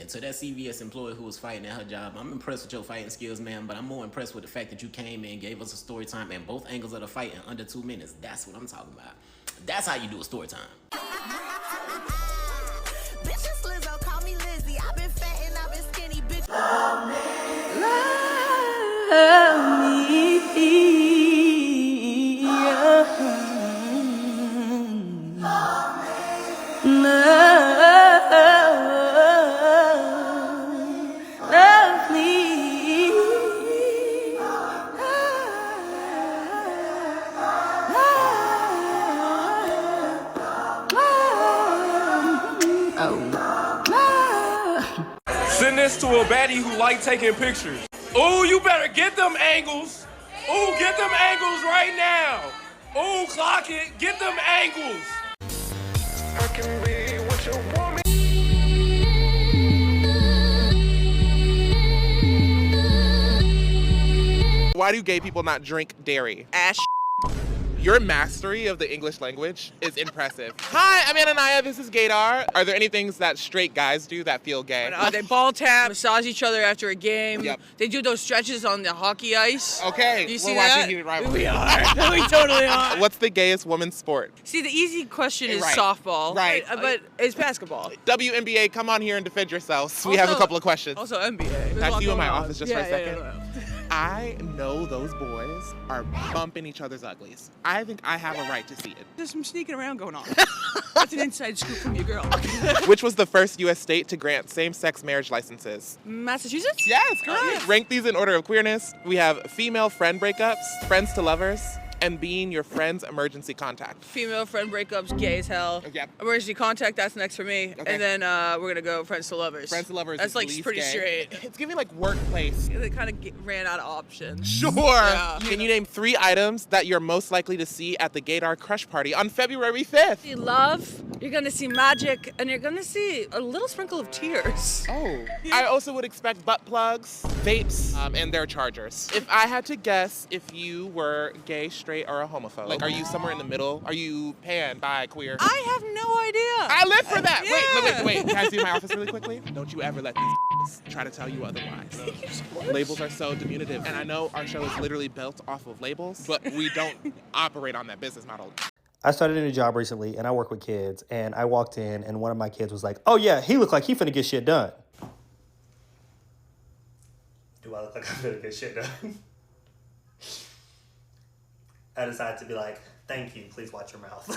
And to that CVS employee who was fighting at her job, I'm impressed with your fighting skills, man, but I'm more impressed with the fact that you came in, gave us a story time, and both angles of the fight in under 2 minutes. That's what I'm talking about. That's how you do a story time. Bitches Lizzo, call me Lizzie. I've been fat and I've been skinny, bitch. Love me. Love me. Love me. Send this to a baddie who like taking pictures. Ooh, you better get them angles. Ooh, get them angles right now. Ooh, clock it. Get them angles. I can be what you want me. Why do gay people not drink dairy? Ash. Your mastery of the English language is impressive. Hi, I'm Ananiah. This is Gaydar. Are there any things that straight guys do that feel gay? They ball tap, massage each other after a game. Yep. They do those stretches on the hockey ice. Okay, You see we're watching that? Heated Rivalry. We are. We totally are. What's the gayest women's sport? See, the easy question is Right. softball. Right. But it's basketball. WNBA, come on here and defend yourselves. We have a couple of questions. Also NBA. There's a Can I lot see you in going my on. office just for a second? Yeah. I know those boys are bumping each other's uglies. I think I have a right to see it. There's some sneaking around going on. That's an inside scoop from your girl. Which was the first U.S. state to grant same-sex marriage licenses? Massachusetts? Yes, correct. Oh, yes. Rank these in order of queerness. We have female friend breakups, friends to lovers, and being your friend's emergency contact. Female friend breakups, gay as hell. Yep. Emergency contact, that's next for me. Okay. And then we're gonna go friends to lovers. Friends to lovers That's is like least pretty gay. straight. It's giving like workplace. They kind of ran out of options. Sure. Yeah. Can you name 3 items that you're most likely to see at the Gaydar Crush Party on February 5th? See love, you're gonna see magic, and you're gonna see a little sprinkle of tears. Oh. I also would expect butt plugs, vapes, and their chargers. If I had to guess if you were gay, straight, or a homophobe, like are you somewhere in the middle? Are you pan, bi, queer? I have no idea. I live for that. Yeah. Wait. Can I see my office really quickly? Don't you ever let these try to tell you otherwise. Labels are so diminutive. And I know our show is literally built off of labels, but we don't operate on that business model. I started a new job recently, and I work with kids, and I walked in, and one of my kids was like, oh yeah, he looked like he finna get shit done. Do I look like I'm finna get shit done? I decided to be like, thank you, please watch your mouth.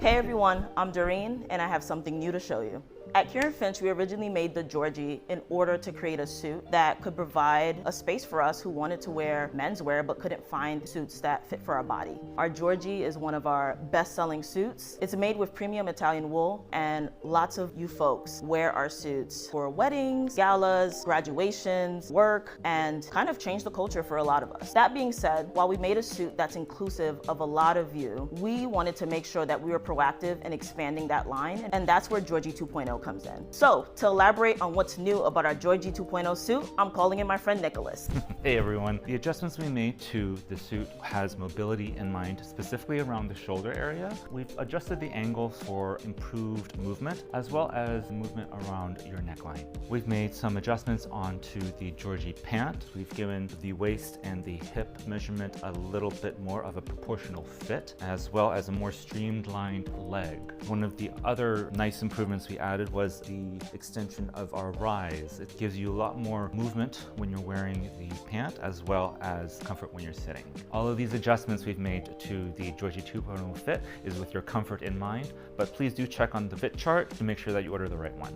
Hey everyone, I'm Doreen, and I have something new to show you. At Kieran Finch, we originally made the Georgie in order to create a suit that could provide a space for us who wanted to wear menswear but couldn't find suits that fit for our body. Our Georgie is one of our best-selling suits. It's made with premium Italian wool, and lots of you folks wear our suits for weddings, galas, graduations, work, and kind of change the culture for a lot of us. That being said, while we made a suit that's inclusive of a lot of you, we wanted to make sure that we were proactive in expanding that line, and that's where Georgie 2.0 comes in. So, to elaborate on what's new about our Georgie 2.0 suit, I'm calling in my friend Nicholas. Hey everyone. The adjustments we made to the suit has mobility in mind, specifically around the shoulder area. We've adjusted the angle for improved movement, as well as movement around your neckline. We've made some adjustments onto the Georgie pant. We've given the waist and the hip measurement a little bit more of a proportional fit, as well as a more streamlined leg. One of the other nice improvements we added was the extension of our rise. It gives you a lot more movement when you're wearing the pant, as well as comfort when you're sitting. All of these adjustments we've made to the Georgie 2.0 fit is with your comfort in mind, but please do check on the fit chart to make sure that you order the right one.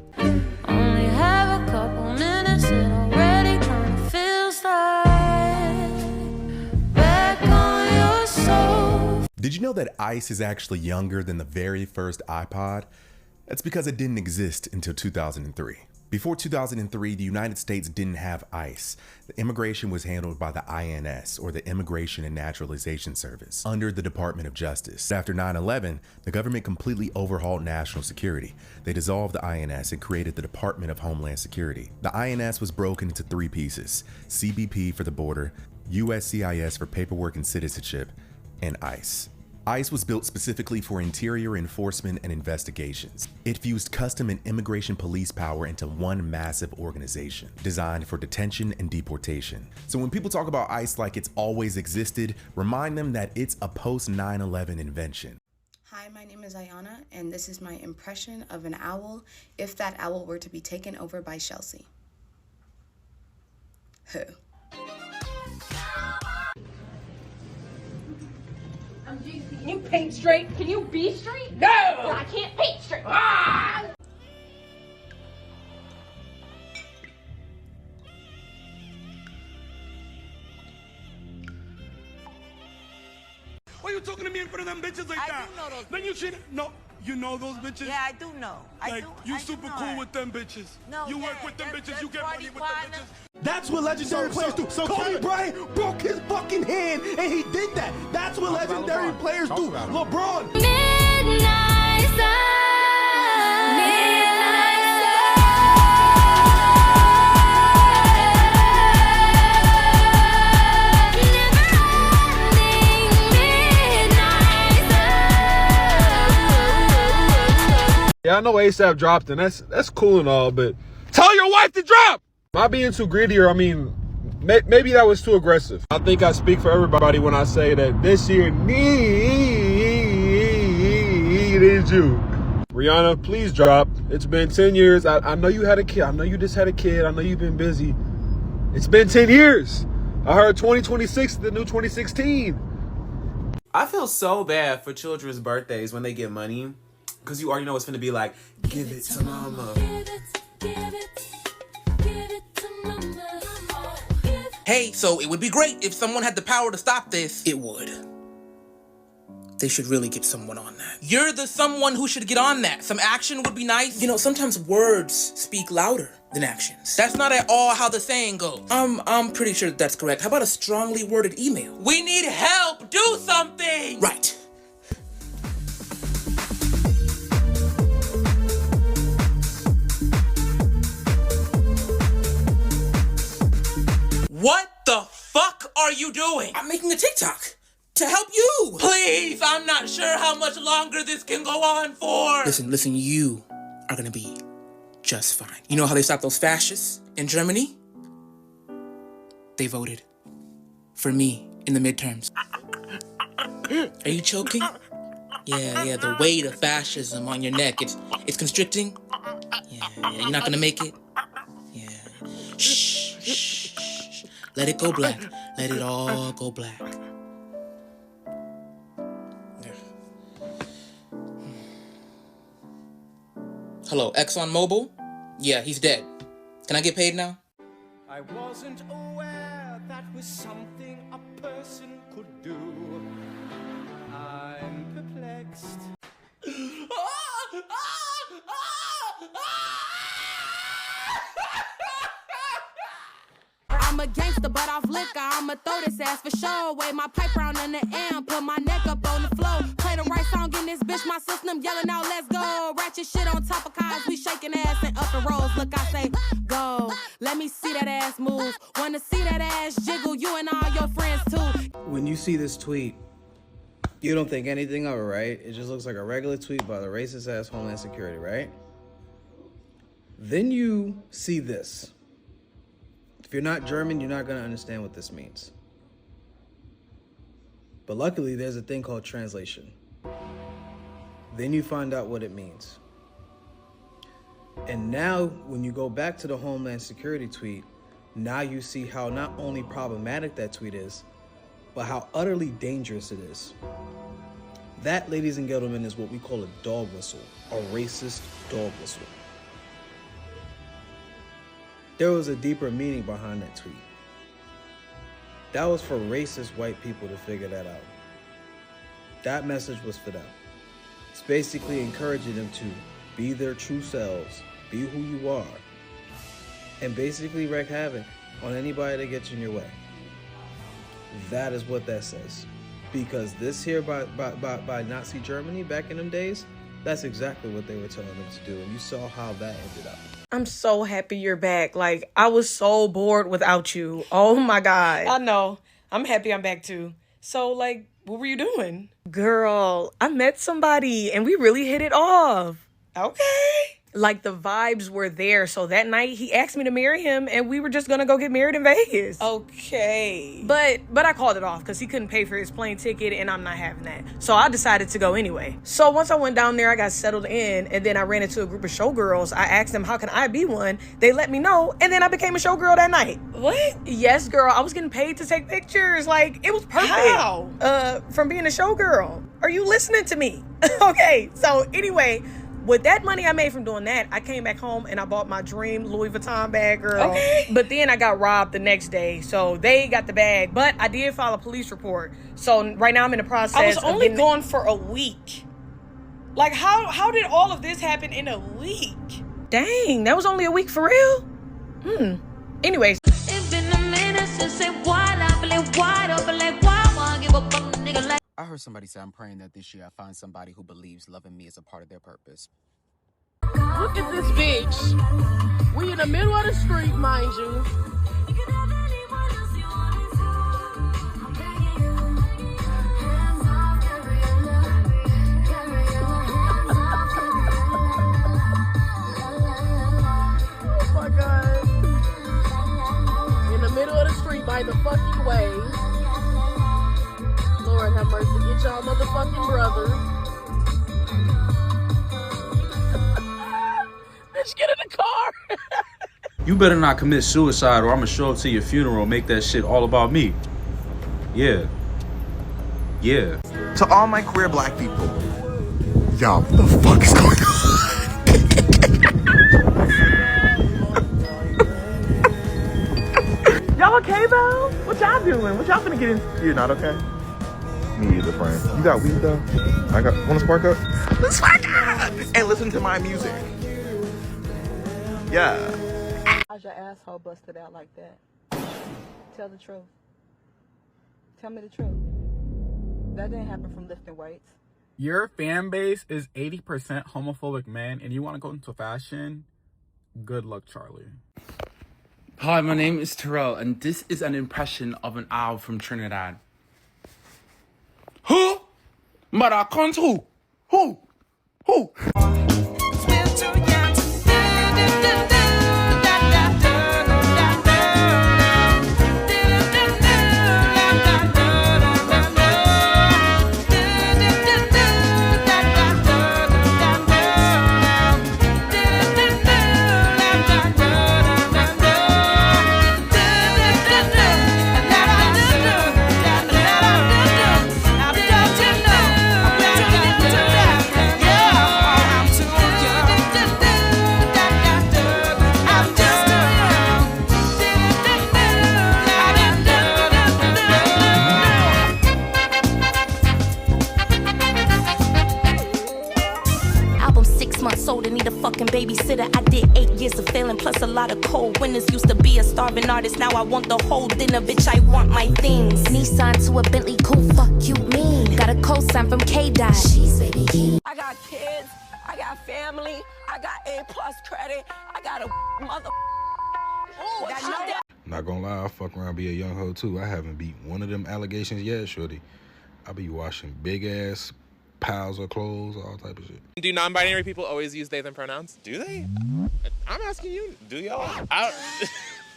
Only have a couple minutes, it already kinda feels like back on your soul. Did you know that ice is actually younger than the very first iPod? That's because it didn't exist until 2003. Before 2003, the United States didn't have ICE. The immigration was handled by the INS, or the Immigration and Naturalization Service, under the Department of Justice. After 9/11, the government completely overhauled national security. They dissolved the INS and created the Department of Homeland Security. The INS was broken into 3 pieces: CBP for the border, USCIS for paperwork and citizenship, and ICE. ICE was built specifically for interior enforcement and investigations. It fused custom and immigration police power into one massive organization, designed for detention and deportation. So when people talk about ICE like it's always existed, remind them that it's a post-9/11 invention. Hi, my name is Ayana, and this is my impression of an owl if that owl were to be taken over by Chelsea. Who? Can you paint straight? Can you be straight? No! I can't paint straight. Ah! Why you talking to me in front of them bitches like that? I do know those Then you should no. You know those bitches? Yeah, I do know. You super cool with them bitches. No, you yeah, work with them that's- bitches. You get that's money with them party bitches. That's what legendary players do. So Kobe Bryant broke his fucking hand, and he did that. That's what legendary players do. LeBron. Midnight sun, midnight Yeah, I know ASAP dropped, and that's cool and all, but tell your wife to drop! Am I being too greedy, or I mean, maybe that was too aggressive. I think I speak for everybody when I say that this year needs you. Rihanna, please drop. It's been 10 years. I know you had a kid. I know you just had a kid. I know you've been busy. It's been 10 years. I heard 2026 is the new 2016. I feel so bad for children's birthdays when they get money. Because you already know it's going to be like, give it to mama. Hey, so it would be great if someone had the power to stop this. It would. They should really get someone on that. You're the someone who should get on that. Some action would be nice. You know, sometimes words speak louder than actions. That's not at all how the saying goes. I'm pretty sure that's correct. How about a strongly worded email? We need help! Do something! Right. What the fuck are you doing? I'm making a TikTok to help you. Please, I'm not sure how much longer this can go on for. Listen, you are gonna be just fine. You know how they stopped those fascists in Germany? They voted for me in the midterms. Are you choking? Yeah, the weight of fascism on your neck, it's constricting. Yeah, you're not gonna make it. Yeah. Shh. Let it go black. Let it all go black. Hello, ExxonMobil? Yeah, he's dead. Can I get paid now? I wasn't aware that was something a person could do. I'm perplexed. I'm a gangster, but off liquor. I'ma throw this ass for sure. Wave my pipe round in the air, put my neck up on the floor. Play the right song in this bitch, my system yelling out, let's go. Ratchet shit on top of cars, we shaking ass and up the roads. Look, I say, go. Let me see that ass move. Wanna see that ass jiggle, you and all your friends too. When you see this tweet, you don't think anything of it, right? It just looks like a regular tweet by the racist ass Homeland Security, right? Then you see this. If you're not German, you're not going to understand what this means. But luckily, there's a thing called translation. Then you find out what it means. And now, when you go back to the Homeland Security tweet, now you see how not only problematic that tweet is, but how utterly dangerous it is. That, ladies and gentlemen, is what we call a dog whistle, a racist dog whistle. There was a deeper meaning behind that tweet. That was for racist white people to figure that out. That message was for them. It's basically encouraging them to be their true selves, be who you are, and basically wreak havoc on anybody that gets in your way. That is what that says. Because this here by Nazi Germany back in them days, that's exactly what they were telling them to do. And you saw how that ended up. I'm so happy you're back. Like, I was so bored without you. Oh my God. I know. I'm happy I'm back too. So, like, What were you doing? Girl, I met somebody and we really hit it off. Okay. Like the vibes were there. So that night he asked me to marry him and we were just gonna go get married in Vegas. Okay. But I called it off because he couldn't pay for his plane ticket and I'm not having that. So I decided to go anyway. So once I went down there, I got settled in and then I ran into a group of showgirls. I asked them, how can I be one? They let me know and then I became a showgirl that night. What? Yes, girl. I was getting paid to take pictures. Like, it was perfect. How? From being a showgirl. Are you listening to me? Okay. So anyway, with that money I made from doing that, I came back home and I bought my dream Louis Vuitton bag, girl. Okay. But then I got robbed the next day. So they got the bag. But I did file a police report. So right now I'm in the process. I was only gone for a week. Like, how did all of this happen in a week? Dang, that was only a week for real? Anyways. It's been a minute since I wide open, like why give up on a nigga like. I heard somebody say I'm praying that this year I find somebody who believes loving me is a part of their purpose. Look at this bitch. We in the middle of the street, mind you. Oh my God. In the middle of the street by the fucking way. Lord have mercy. Get y'all motherfucking brother. Bitch, get in the car. You better not commit suicide or I'm gonna show up to your funeral and make that shit all about me. Yeah. Yeah. To all my queer black people, y'all, what the fuck is going on? Y'all okay though? What y'all doing? What y'all finna get into? You're not okay? Me either, friend. You got weed though? Wanna spark up? Let's spark up! And listen to my music. Yeah. How's your asshole busted out like that? Tell the truth. Tell me the truth. That didn't happen from lifting weights. Your fan base is 80% homophobic men and you want to go into fashion? Good luck, Charlie. Hi, my name is Terrell and this is an impression of an owl from Trinidad. Who? But I can't who? Who? Babysitter, I did 8 years of failing, plus a lot of cold winners. Used to be a starving artist, now I want the whole dinner. Bitch, I want my things. Nissan to a Bentley, cool, fuck you mean. Got a cosign from K-Dot. She's baby king. I got kids, I got family, I got A+ credit, I got a mother. Not gonna lie, I fuck around be a young hoe too. I haven't beat one of them allegations yet, shorty. I be washing big ass piles of clothes, all type of shit. Do non-binary people always use they, them pronouns? Do they? I'm asking you. Do y'all?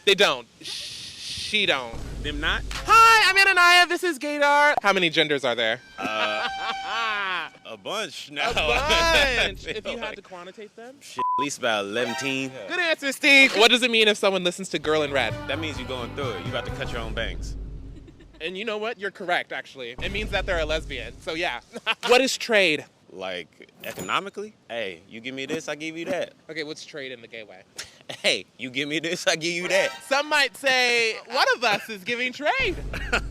They don't. She don't. Them not? Hi, I'm Anania. This is Gaydar. How many genders are there? A bunch now. A bunch. If you had to quantitate them? Shit, at least about 11. Good answer, Steve. What does it mean if someone listens to Girl in Red? That means you're going through it. You about to cut your own bangs. And you know what? You're correct, actually. It means that they're a lesbian. So yeah. What is trade? Like, economically? Hey, you give me this, I give you that. Okay, what's trade in the gay way? Hey, you give me this, I give you that. Some might say one of us is giving trade.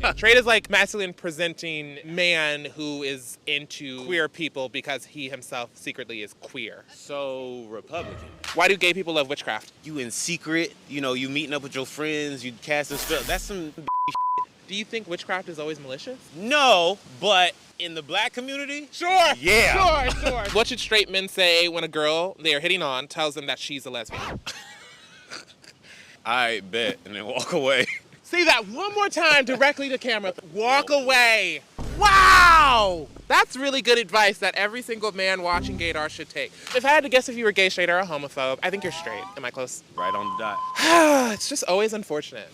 Yeah, trade is like masculine presenting man who is into queer people because he himself secretly is queer. So, Republican. Why do gay people love witchcraft? You in secret, you know, you meeting up with your friends, you casting spells. That's some Do you think witchcraft is always malicious? No, but in the black community? Sure. Yeah. Sure. What should straight men say when a girl they are hitting on tells them that she's a lesbian? I bet, and then walk away. Say that one more time directly to camera. Walk away. Wow! That's really good advice that every single man watching gaydar should take. If I had to guess if you were gay, straight, or a homophobe, I think you're straight. Am I close? Right on the dot. It's just always unfortunate.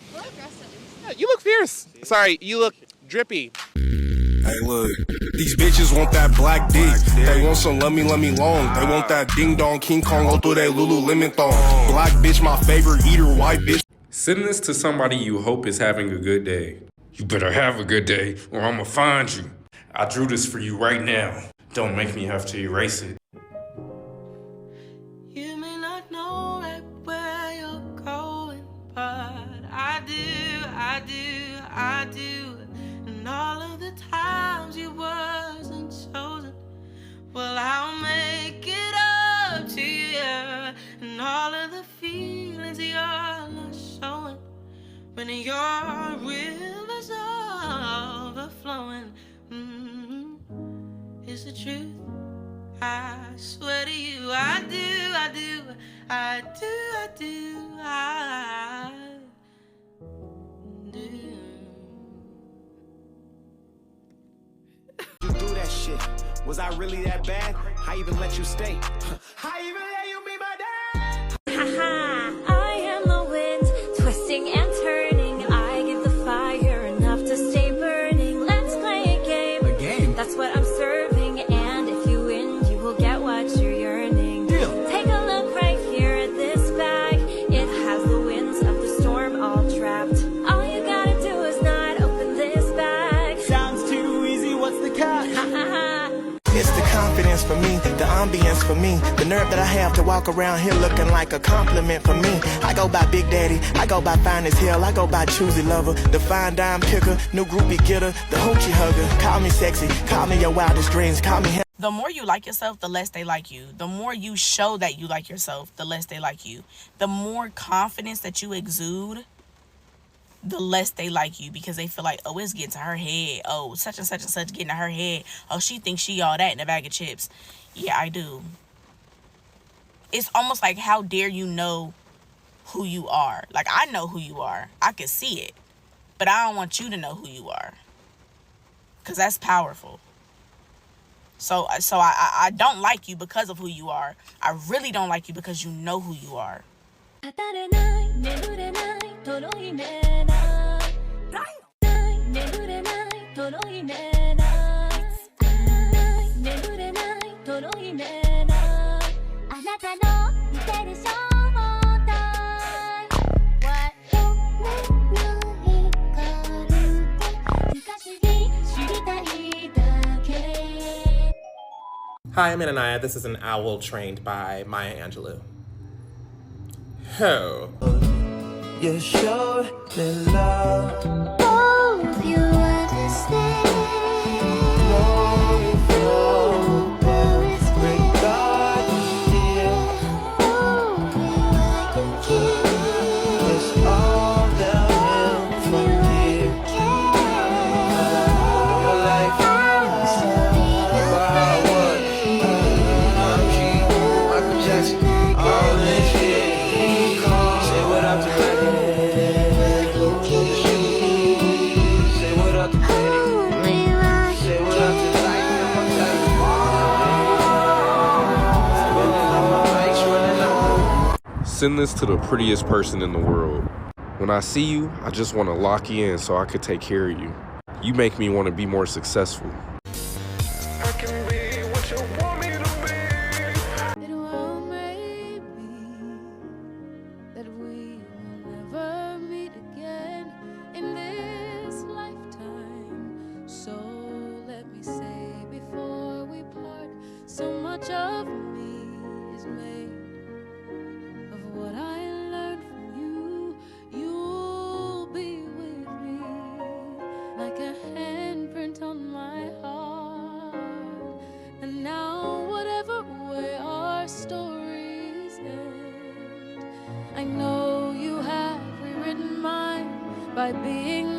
Yeah, you look fierce. Sorry, you look drippy. Hey, look, these bitches want that black dick. They want some lummy long. They want that ding dong King Kong go through that Lululemon thong. Black bitch, my favorite eater. White bitch. Send this to somebody you hope is having a good day. You better have a good day or I'ma find you. I drew this for you right now. Don't make me have to erase it. You may not know right where you're going, but I do. And all of the times you wasn't chosen, well, I'll make it up to you. And all of the feelings you're not showing when your river's overflowing. It's the truth. I swear to you, I do. You do that shit. Was I really that bad? I even let you stay. I even let you be my dad. Haha, I am the wind, twisting and turning. I give the fire enough to stay burning. Let's play a game. A game? That's what I'm serving. And if you win, you will get what you're yearning. Deal. Take a look right here at this bag. It has the winds of the storm all trapped. All you gotta do is not open this bag. Sounds too easy, what's the catch? It's the confidence for me, the ambience for me, the nerve that I have to walk around here looking like a compliment for me. I go by Big Daddy, I go by Fine as Hell, I go by Choosy Lover, the fine dime picker, new groupie getter, the hoochie hugger. Call me sexy, call me your wildest dreams, call me. The more you like yourself, the less they like you. The more you show that you like yourself, the less they like you. The more confidence that you exude, the less they like you, because they feel like, oh, it's getting to her head. Oh, such and such and such getting to her head. Oh, she thinks she all that in a bag of chips. Yeah, I do. It's almost like, how dare you know who you are? Like, I know who you are. I can see it. But I don't want you to know who you are, because that's powerful. So I don't like you because of who you are. I really don't like you because you know who you are. Hi, I'm Ananiah. This is an owl trained by Maya Angelou. Ho. You showed me love. Oh, you understand. Send this to the prettiest person in the world. When I see you, I just want to lock you in so I could take care of you. You make me want to be more successful. I can be what you want me to be. It well may be that we will never meet again in this lifetime. So let me say before we part, so much of me is made of what I learned from you. You'll be with me like a handprint on my heart. And now whatever way our stories end, I know you have rewritten mine by being